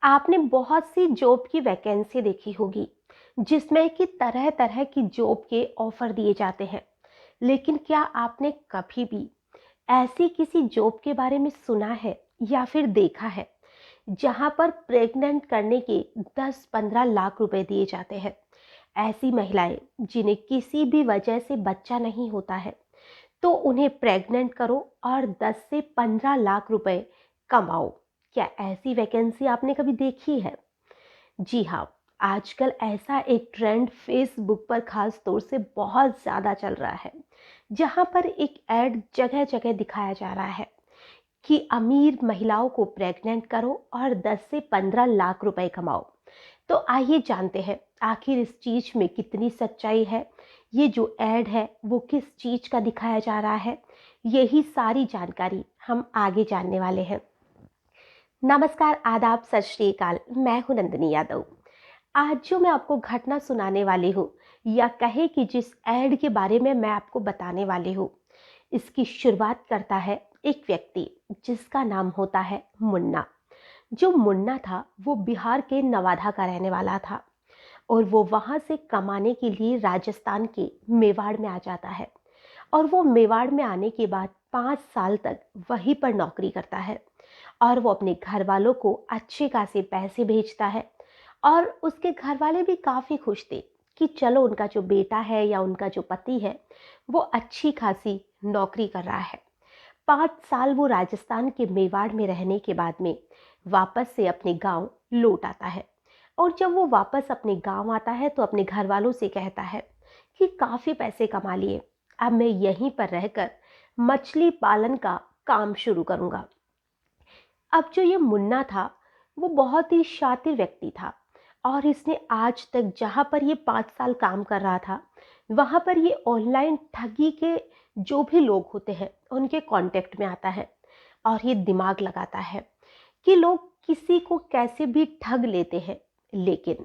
आपने बहुत सी जॉब की वैकेंसी देखी होगी जिसमें कि तरह तरह की जॉब के ऑफर दिए जाते हैं। लेकिन क्या आपने कभी भी ऐसी किसी जॉब के बारे में सुना है या फिर देखा है जहां पर प्रेग्नेंट करने के 10-15 लाख रुपए दिए जाते हैं? ऐसी महिलाएं जिन्हें किसी भी वजह से बच्चा नहीं होता है तो उन्हें प्रेग्नेंट करो और 10 से 15 लाख रुपए कमाओ। क्या ऐसी वैकेंसी आपने कभी देखी है? जी हाँ, आजकल ऐसा एक ट्रेंड फेसबुक पर खास तौर से बहुत ज़्यादा चल रहा है, जहाँ पर एक ऐड जगह जगह दिखाया जा रहा है कि अमीर महिलाओं को प्रेग्नेंट करो और 10 से 15 लाख रुपए कमाओ। तो आइए जानते हैं आखिर इस चीज में कितनी सच्चाई है। ये जो ऐड है वो किस चीज का दिखाया जा रहा है, यही सारी जानकारी हम आगे जानने वाले हैं। नमस्कार, आदाब, सत श्री अकाल। मैं हूं नंदिनी यादव। आज जो मैं आपको घटना सुनाने वाली हूँ या कहे कि जिस ऐड के बारे में मैं आपको बताने वाली हूँ, इसकी शुरुआत करता है एक व्यक्ति जिसका नाम होता है मुन्ना। जो मुन्ना था वो बिहार के नवादा का रहने वाला था और वो वहाँ से कमाने के लिए राजस्थान के मेवाड़ में आ जाता है। और वो मेवाड़ में आने के बाद 5 साल तक वहीं पर नौकरी करता है और वो अपने घर वालों को अच्छे खासे पैसे भेजता है। और उसके घर वाले भी काफ़ी खुश थे कि चलो उनका जो बेटा है या उनका जो पति है वो अच्छी खासी नौकरी कर रहा है। 5 साल वो राजस्थान के मेवाड़ में रहने के बाद में वापस से अपने गांव लौट आता है। और जब वो वापस अपने गांव आता है तो अपने घर वालों से कहता है कि काफ़ी पैसे कमा लिए, अब मैं यहीं पर रहकर मछली पालन का काम शुरू करूंगा। अब जो ये मुन्ना था वो बहुत ही शातिर व्यक्ति था और इसने आज तक जहाँ पर ये 5 साल काम कर रहा था वहाँ पर ये ऑनलाइन ठगी के जो भी लोग होते हैं उनके कांटेक्ट में आता है और ये दिमाग लगाता है कि लोग किसी को कैसे भी ठग लेते हैं, लेकिन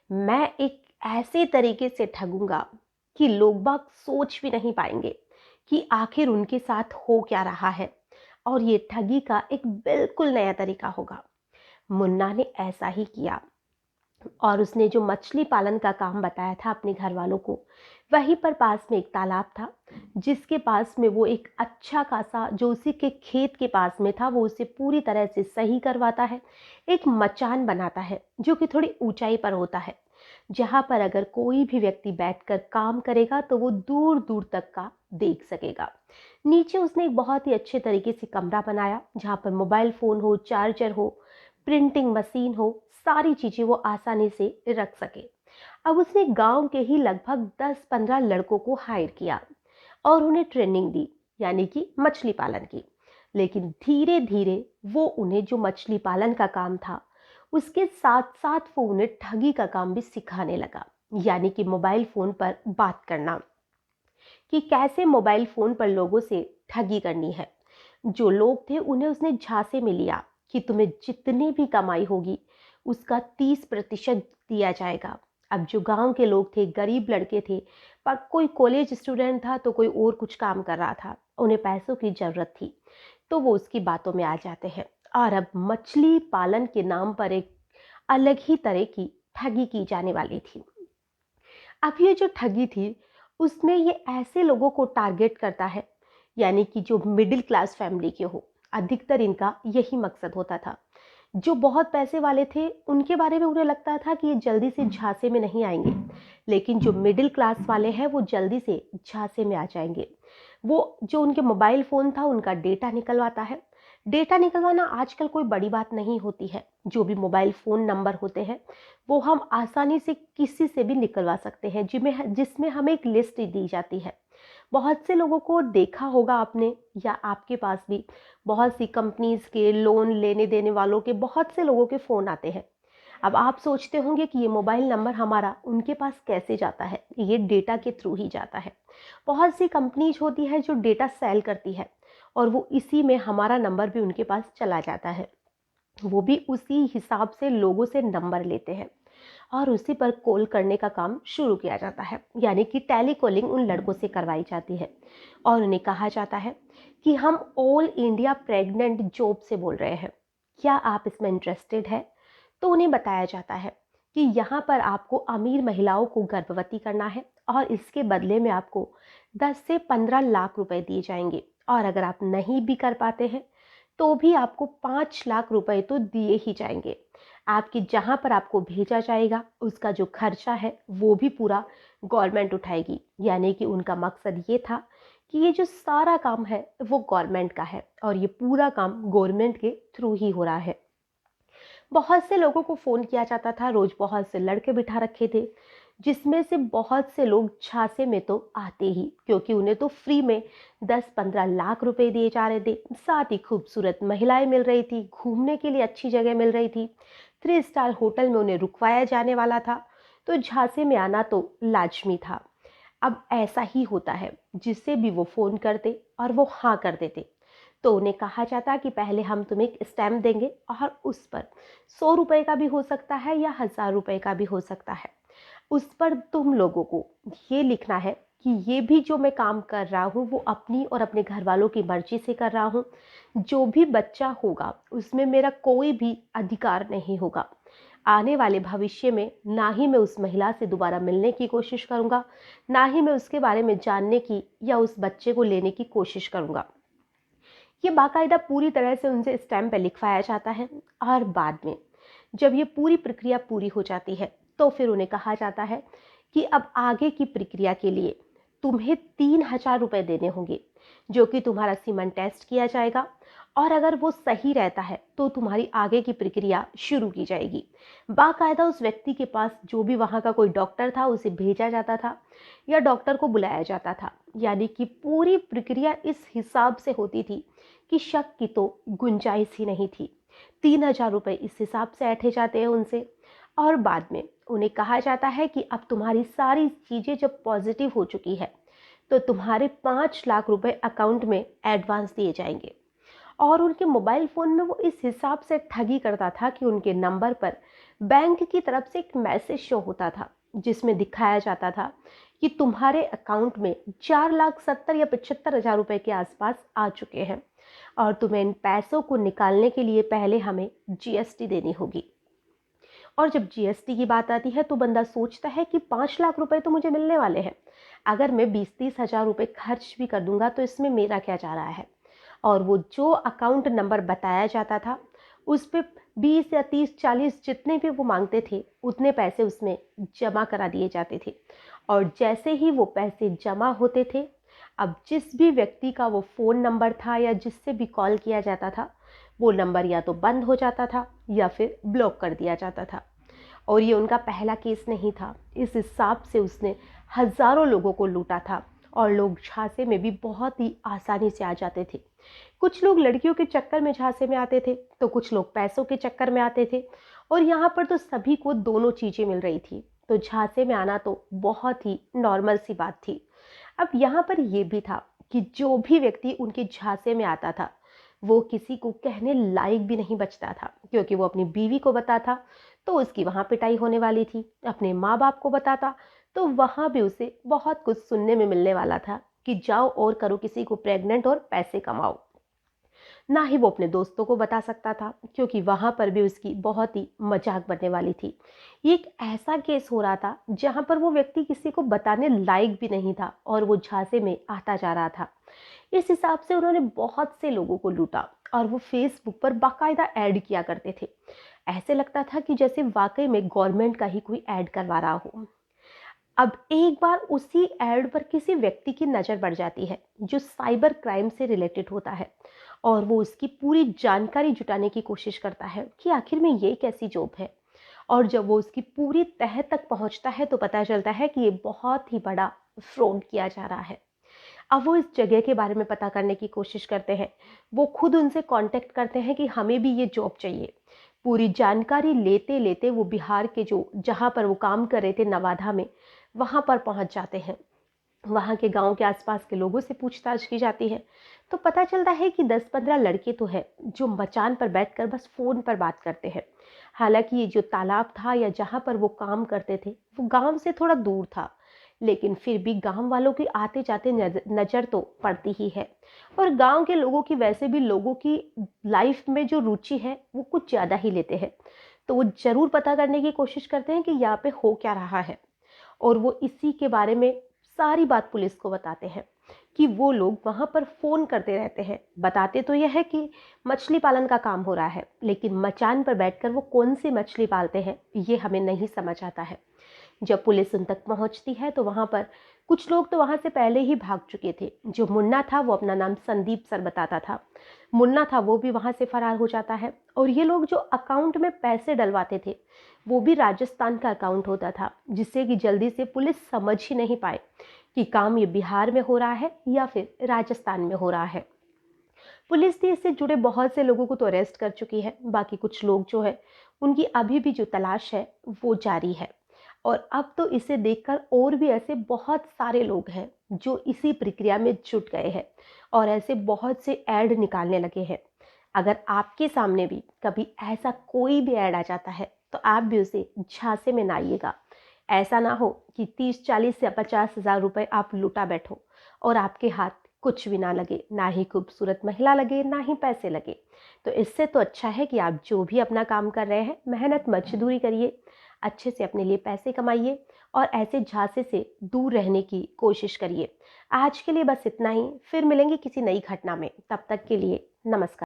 मैं एक ऐसे तरीके से ठगूंगा कि लोग बाग सोच भी नहीं पाएंगे कि आखिर उनके साथ हो क्या रहा है। और ये ठगी का एक बिल्कुल नया तरीका होगा। मुन्ना ने ऐसा ही किया और उसने जो मछली पालन का काम बताया था अपने घर वालों को, वहीं पर पास में एक तालाब था जिसके पास में वो एक अच्छा खासा जो उसी के खेत के पास में था वो उसे पूरी तरह से सही करवाता है। एक मचान बनाता है जो कि थोड़ी ऊंचाई पर होता है, जहाँ पर अगर कोई भी व्यक्ति बैठकर काम करेगा तो वो दूर दूर तक का देख सकेगा। नीचे उसने एक बहुत ही अच्छे तरीके से कमरा बनाया जहाँ पर मोबाइल फ़ोन हो, चार्जर हो, प्रिंटिंग मशीन हो, सारी चीज़ें वो आसानी से रख सके। अब उसने गांव के ही लगभग 10-15 लड़कों को हायर किया और उन्हें ट्रेनिंग दी, यानी कि मछली पालन की। लेकिन धीरे धीरे वो उन्हें जो मछली पालन का काम था उसके साथ साथ वो उन्हें ठगी का काम भी सिखाने लगा, यानी कि मोबाइल फ़ोन पर बात करना, कि कैसे मोबाइल फ़ोन पर लोगों से ठगी करनी है। जो लोग थे उन्हें उसने झांसे में लिया कि तुम्हें जितनी भी कमाई होगी उसका 30% दिया जाएगा। अब जो गांव के लोग थे, गरीब लड़के थे, पर कोई कॉलेज स्टूडेंट था तो कोई और कुछ काम कर रहा था, उन्हें पैसों की ज़रूरत थी तो वो उसकी बातों में आ जाते हैं। और अब मछली पालन के नाम पर एक अलग ही तरह की ठगी की जाने वाली थी। अब ये जो ठगी थी उसमें ये ऐसे लोगों को टारगेट करता है, यानी कि जो मिडिल क्लास फैमिली के हो। अधिकतर इनका यही मकसद होता था। जो बहुत पैसे वाले थे उनके बारे में उन्हें लगता था कि ये जल्दी से झांसे में नहीं आएंगे, लेकिन जो मिडिल क्लास वाले हैं वो जल्दी से झांसे में आ जाएंगे। वो जो उनके मोबाइल फ़ोन था उनका डेटा निकलवाता है। डेटा निकलवाना आजकल कोई बड़ी बात नहीं होती है। जो भी मोबाइल फ़ोन नंबर होते हैं वो हम आसानी से किसी से भी निकलवा सकते हैं, जिसमें हमें एक लिस्ट दी जाती है। बहुत से लोगों को देखा होगा आपने या आपके पास भी बहुत सी कंपनीज के लोन लेने देने वालों के बहुत से लोगों के फ़ोन आते हैं। अब आप सोचते होंगे कि ये मोबाइल नंबर हमारा उनके पास कैसे जाता है? ये डेटा के थ्रू ही जाता है। बहुत सी कंपनीज होती है जो डेटा सेल करती है और वो इसी में हमारा नंबर भी उनके पास चला जाता है। वो भी उसी हिसाब से लोगों से नंबर लेते हैं और उसी पर कॉल करने का काम शुरू किया जाता है, यानी कि टेली कॉलिंग उन लड़कों से करवाई जाती है। और उन्हें कहा जाता है कि हम ऑल इंडिया प्रेग्नेंट जॉब से बोल रहे हैं, क्या आप इसमें इंटरेस्टेड है? तो उन्हें बताया जाता है कि यहाँ पर आपको अमीर महिलाओं को गर्भवती करना है और इसके बदले में आपको 10 से 15 लाख रुपए दिए जाएंगे, और अगर आप नहीं भी कर पाते हैं तो भी आपको 5 लाख रुपए तो दिए ही जाएंगे। आपकी जहाँ पर आपको भेजा जाएगा उसका जो खर्चा है वो भी पूरा गवर्नमेंट उठाएगी। यानी कि उनका मकसद ये था कि ये जो सारा काम है वो गवर्नमेंट का है और ये पूरा काम गवर्नमेंट के थ्रू ही हो रहा है। बहुत से लोगों को फ़ोन किया जाता था, रोज़ बहुत से लड़के बिठा रखे थे, जिसमें से बहुत से लोग झांसे में तो आते ही, क्योंकि उन्हें तो फ्री में 10-15 लाख रुपए दिए जा रहे थे, साथ ही खूबसूरत महिलाएं मिल रही थी, घूमने के लिए अच्छी जगह मिल रही थी, 3 स्टार होटल में उन्हें रुकवाया जाने वाला था, तो झांसे में आना तो लाजमी था। अब ऐसा ही होता है, जिससे भी वो फ़ोन करते और वो हाँ कर देते, तो उन्हें कहा जाता कि पहले हम तुम्हें एक स्टैम्प देंगे और उस पर 100 रुपए का भी हो सकता है या 1000 रुपए का भी हो सकता है। उस पर तुम लोगों को ये लिखना है कि ये भी जो मैं काम कर रहा हूँ वो अपनी और अपने घर वालों की मर्जी से कर रहा हूँ। जो भी बच्चा होगा उसमें मेरा कोई भी अधिकार नहीं होगा। आने वाले भविष्य में ना ही मैं उस महिला से दोबारा मिलने की कोशिश करूँगा, ना ही मैं उसके बारे में जानने की या उस बच्चे को लेने की कोशिश करूँगा। ये बाकायदा पूरी तरह से उनसे स्टैम्प पे लिखवाया जाता है, और बाद में जब ये पूरी प्रक्रिया पूरी हो जाती है तो फिर उन्हें कहा जाता है कि अब आगे की प्रक्रिया के लिए तुम्हें 3000 रुपये देने होंगे, जो कि तुम्हारा सीमन टेस्ट किया जाएगा, और अगर वो सही रहता है तो तुम्हारी आगे की प्रक्रिया शुरू की जाएगी। बाकायदा उस व्यक्ति के पास जो भी वहाँ का कोई डॉक्टर था उसे भेजा जाता था या डॉक्टर को बुलाया जाता था। यानी कि पूरी प्रक्रिया इस हिसाब से होती थी कि शक की तो गुंजाइश ही नहीं थी। 3000 रुपये इस हिसाब से ऐंठे जाते हैं उनसे, और बाद में उन्हें कहा जाता है कि अब तुम्हारी सारी चीज़ें जब पॉजिटिव हो चुकी है तो तुम्हारे 5 लाख रुपए अकाउंट में एडवांस दिए जाएंगे। और उनके मोबाइल फ़ोन में वो इस हिसाब से ठगी करता था कि उनके नंबर पर बैंक की तरफ से एक मैसेज शो होता था, जिसमें दिखाया जाता था कि तुम्हारे अकाउंट में 4,70,000 या 75,000 रुपये के आसपास आ चुके हैं, और तुम्हें इन पैसों को निकालने के लिए पहले हमें जीएसटी देनी होगी। और जब जीएसटी की बात आती है तो बंदा सोचता है कि 5 लाख रुपए तो मुझे मिलने वाले हैं, अगर मैं 20-30 हज़ार रुपये खर्च भी कर दूंगा तो इसमें मेरा क्या जा रहा है। और वो जो अकाउंट नंबर बताया जाता था उस पर 20 या 30-40 जितने भी वो मांगते थे उतने पैसे उसमें जमा करा दिए जाते थे। और जैसे ही वो पैसे जमा होते थे, अब जिस भी व्यक्ति का वो फ़ोन नंबर था या जिससे भी कॉल किया जाता था, वो नंबर या तो बंद हो जाता था या फिर ब्लॉक कर दिया जाता था। और ये उनका पहला केस नहीं था, इस हिसाब से उसने हज़ारों लोगों को लूटा था, और लोग झांसे में भी बहुत ही आसानी से आ जाते थे। कुछ लोग लड़कियों के चक्कर में झांसे में आते थे तो कुछ लोग पैसों के चक्कर में आते थे, और यहाँ पर तो सभी को दोनों चीज़ें मिल रही थी, तो झांसे में आना तो बहुत ही नॉर्मल सी बात थी। अब यहाँ पर यह भी था कि जो भी व्यक्ति उनके झांसे में आता था वो किसी को कहने लायक भी नहीं बचता था, क्योंकि वो अपनी बीवी को बताता तो उसकी वहाँ पिटाई होने वाली थी, अपने माँ बाप को बताता तो वहाँ भी उसे बहुत कुछ सुनने में मिलने वाला था कि जाओ और करो किसी को प्रेग्नेंट और पैसे कमाओ। ना ही वो अपने दोस्तों को बता सकता था, क्योंकि वहाँ पर भी उसकी बहुत ही मजाक बनने वाली थी। ये एक ऐसा केस हो रहा था जहाँ पर वो व्यक्ति किसी को बताने लायक भी नहीं था और वो झांसे में आता जा रहा था। इस हिसाब से उन्होंने बहुत से लोगों को लूटा, और वो फेसबुक पर बाकायदा ऐड किया करते थे। ऐसे लगता था कि जैसे वाकई में गवर्नमेंट का ही कोई ऐड करवा रहा हो। अब एक बार उसी ऐड पर किसी व्यक्ति की नज़र पड़ जाती है जो साइबर क्राइम से रिलेटेड होता है, और वो उसकी पूरी जानकारी जुटाने की कोशिश करता है कि आखिर में ये कैसी जॉब है। और जब वो उसकी पूरी तह तक पहुंचता है तो पता चलता है कि ये बहुत ही बड़ा फ्रॉड किया जा रहा है। अब वो इस जगह के बारे में पता करने की कोशिश करते हैं, वो खुद उनसे कांटेक्ट करते हैं कि हमें भी ये जॉब चाहिए। पूरी जानकारी लेते लेते वो बिहार के जो जहाँ पर वो काम कर रहे थे नवादा में, वहाँ पर पहुँच जाते हैं। वहाँ के गांव के आसपास के लोगों से पूछताछ की जाती है तो पता चलता है कि 10-15 लड़के तो हैं जो मचान पर बैठकर बस फ़ोन पर बात करते हैं। हालांकि ये जो तालाब था या जहाँ पर वो काम करते थे वो गांव से थोड़ा दूर था, लेकिन फिर भी गांव वालों की आते जाते नज़र तो पड़ती ही है। और गांव के लोगों की वैसे भी लोगों की लाइफ में जो रुचि है वो कुछ ज़्यादा ही लेते हैं, तो वो ज़रूर पता करने की कोशिश करते हैं कि यहाँ पे हो क्या रहा है, और वो इसी के बारे में सारी बात पुलिस को बताते हैं कि वो लोग वहाँ पर फ़ोन करते रहते हैं। बताते तो यह है कि मछली पालन का काम हो रहा है, लेकिन मचान पर बैठकर वो कौन सी मछली पालते हैं ये हमें नहीं समझ आता है। जब पुलिस उन तक पहुंचती है तो वहां पर कुछ लोग तो वहां से पहले ही भाग चुके थे। जो मुन्ना था वो अपना नाम संदीप सर बताता था, मुन्ना था वो भी वहां से फरार हो जाता है। और ये लोग जो अकाउंट में पैसे डलवाते थे वो भी राजस्थान का अकाउंट होता था, जिससे कि जल्दी से पुलिस समझ ही नहीं पाए कि काम ये बिहार में हो रहा है या फिर राजस्थान में हो रहा है। पुलिस ने इससे जुड़े बहुत से लोगों को तो अरेस्ट कर चुकी है, बाकी कुछ लोग जो है उनकी अभी भी जो तलाश है वो जारी है। और अब तो इसे देखकर और भी ऐसे बहुत सारे लोग हैं जो इसी प्रक्रिया में जुट गए हैं और ऐसे बहुत से ऐड निकालने लगे हैं। अगर आपके सामने भी कभी ऐसा कोई भी ऐड आ जाता है तो आप भी उसे झांसे में ना आइएगा। ऐसा ना हो कि 30-40 या 50,000 रुपए आप लुटा बैठो और आपके हाथ कुछ भी ना लगे, ना ही खूबसूरत महिला लगे, ना ही पैसे लगे। तो इससे तो अच्छा है कि आप जो भी अपना काम कर रहे हैं मेहनत मजदूरी करिए, अच्छे से अपने लिए पैसे कमाइए और ऐसे झांसे से दूर रहने की कोशिश करिए। आज के लिए बस इतना ही, फिर मिलेंगे किसी नई घटना में। तब तक के लिए नमस्कार।